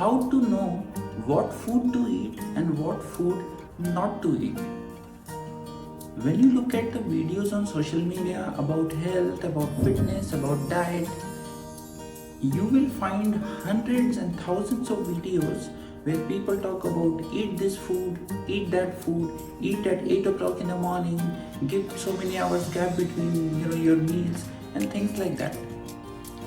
how to know what food to eat and what food not to eat. When you look at the videos on social media about health, about fitness, about diet, you will find hundreds and thousands of videos where people talk about eat this food, eat that food, eat at 8 o'clock in the morning, give so many hours gap between your meals and things like that.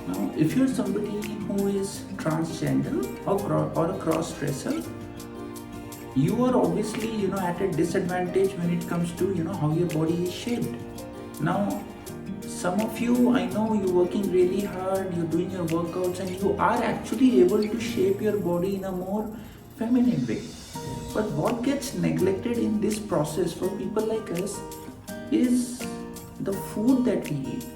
Now, if you're somebody who is transgender or a cross-dresser, you are obviously at a disadvantage when it comes to how your body is shaped. Now, some of you, I know you're working really hard, you're doing your workouts, and you are actually able to shape your body in a more feminine way. But what gets neglected in this process for people like us is the food that we eat.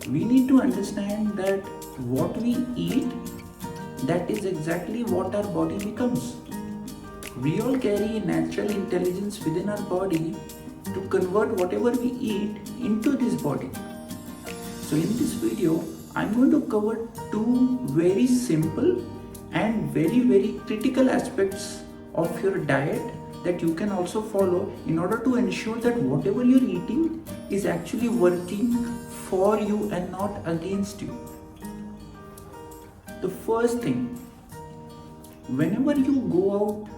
We need to understand that what we eat, that is exactly what our body becomes. We all carry natural intelligence within our body to convert whatever we eat into this body. So in this video, I'm going to cover two very simple and very critical aspects of your diet that you can also follow in order to ensure that whatever you're eating is actually working for you and not against you. The first thing, whenever you go out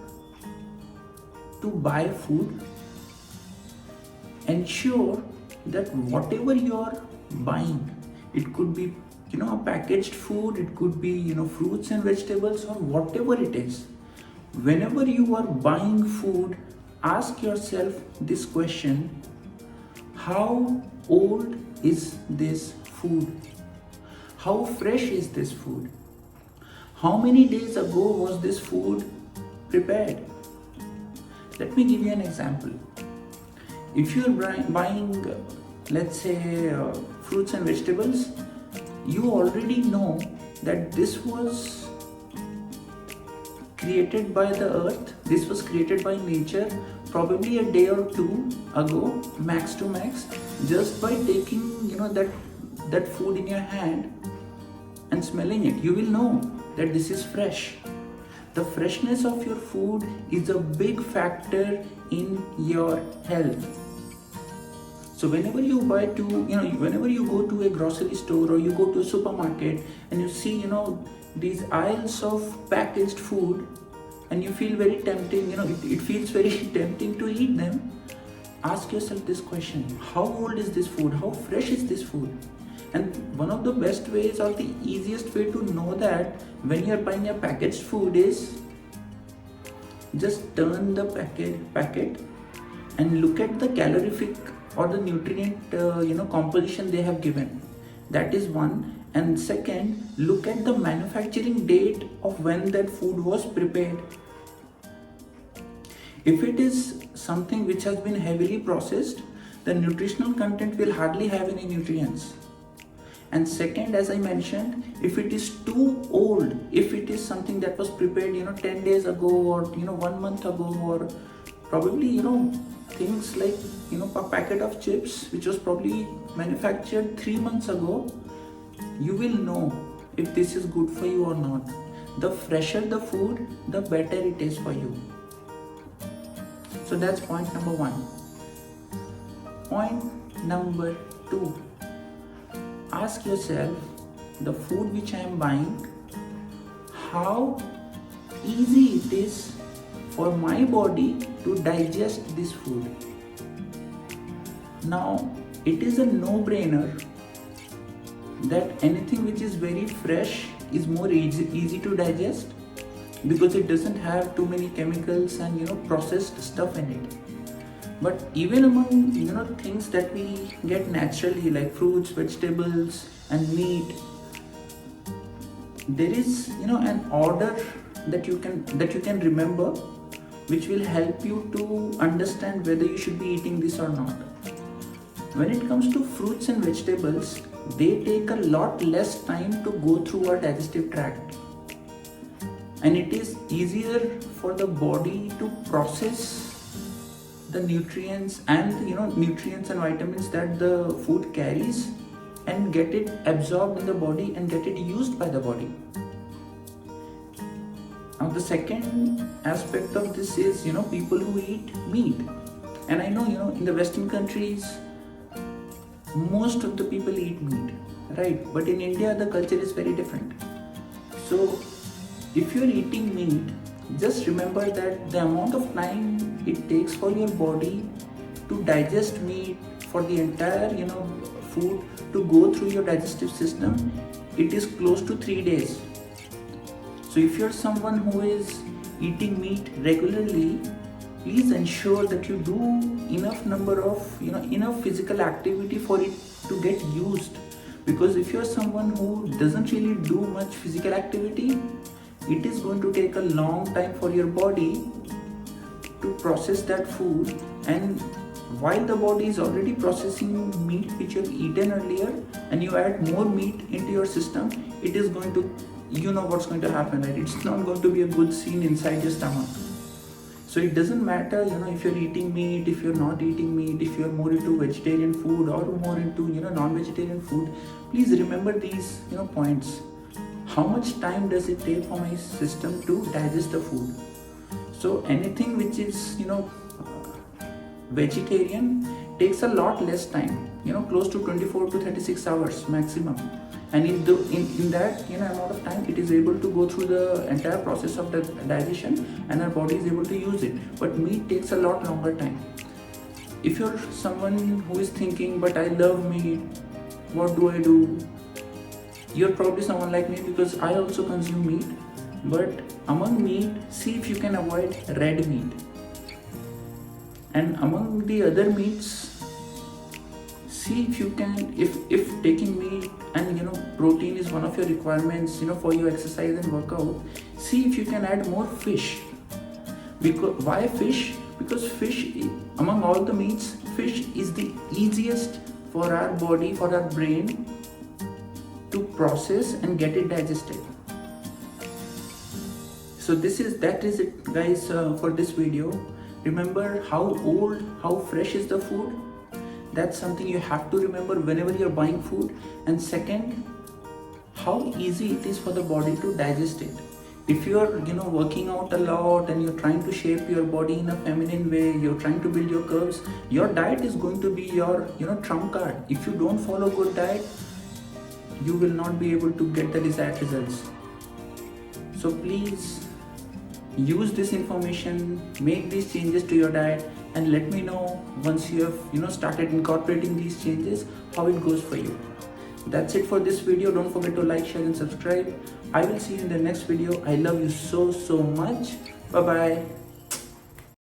to buy food, ensure that whatever you're buying, it could be a packaged food, it could be fruits and vegetables, or whatever it is. Whenever you are buying food, ask yourself this question: how old is this food? How fresh is this food? How many days ago was this food prepared? Let me give you an example. If you're buying, let's say, fruits and vegetables, you already know that this was created by the earth, this was created by nature probably a day or two ago, max to max, just by taking that food in your hand and smelling it. You will know that this is fresh. The freshness of your food is a big factor in your health. So whenever you whenever you go to a grocery store or you go to a supermarket and you see, these aisles of packaged food, and you feel very tempting, it feels very tempting to eat them, ask yourself this question: how old is this food? How fresh is this food? And one of the best ways or the easiest way to know that when you're buying a packaged food is just turn the packet and look at the calorific or the nutrient composition they have given. That is one. And second, look at the manufacturing date of when that food was prepared. If it is something which has been heavily processed, the nutritional content will hardly have any nutrients. And second, as I mentioned, if it is too old, if it is something that was prepared 10 days ago or 1 month ago, or probably things like a packet of chips which was probably manufactured 3 months ago, you will know if this is good for you or not. The fresher the food, the better it is for you. So that's point number one. Point number two, ask yourself, the food which I am buying, how easy it is for my body to digest this food. Now, it is a no-brainer that anything which is very fresh is more easy to digest because it doesn't have too many chemicals and processed stuff in it. But even among things that we get naturally, like fruits, vegetables and meat, there is an order that you can remember, which will help you to understand whether you should be eating this or not. When it comes to fruits and vegetables, they take a lot less time to go through our digestive tract, and it is easier for the body to process the nutrients and nutrients and vitamins that the food carries and get it absorbed in the body and get it used by the body. Now the second aspect of this is, people who eat meat. And I know, in the Western countries, most of the people eat meat, right? But in India, the culture is very different. So if you're eating meat, just remember that the amount of time it takes for your body to digest meat, for the entire, food to go through your digestive system, it is close to 3 days. So if you're someone who is eating meat regularly, please ensure that you do enough number of, enough physical activity for it to get used. Because if you're someone who doesn't really do much physical activity, it is going to take a long time for your body to process that food. And while the body is already processing meat which you have eaten earlier, and you add more meat into your system, it is going to, what's going to happen, right? It's not going to be a good scene inside your stomach. So it doesn't matter, if you're eating meat, if you're not eating meat, if you're more into vegetarian food or more into, non-vegetarian food. Please remember these, points. How much time does it take for my system to digest the food? So anything which is, vegetarian takes a lot less time, close to 24 to 36 hours maximum. And in that amount of time, it is able to go through the entire process of the digestion, and our body is able to use it. But meat takes a lot longer time. If you're someone who is thinking, but I love meat, what do I do? You're probably someone like me, because I also consume meat. But among meat, see if you can avoid red meat. And among the other meats, see if you can, if taking meat and protein is one of your requirements, for your exercise and workout, see if you can add more fish. Because why fish? Because fish, among all the meats, fish is the easiest for our body, for our brain to process and get it digested. So that is it, guys, for this video. Remember how old, how fresh is the food. That's something you have to remember whenever you're buying food. And second, how easy it is for the body to digest it. If you're working out a lot and you're trying to shape your body in a feminine way, you're trying to build your curves, your diet is going to be your trump card. If you don't follow good diet, you will not be able to get the desired results. So please use this information, make these changes to your diet, and let me know once you have started incorporating these changes, how it goes for you. That's it for this video. Don't forget to like, share and subscribe. I will see you in the next video. I love you so much. Bye bye.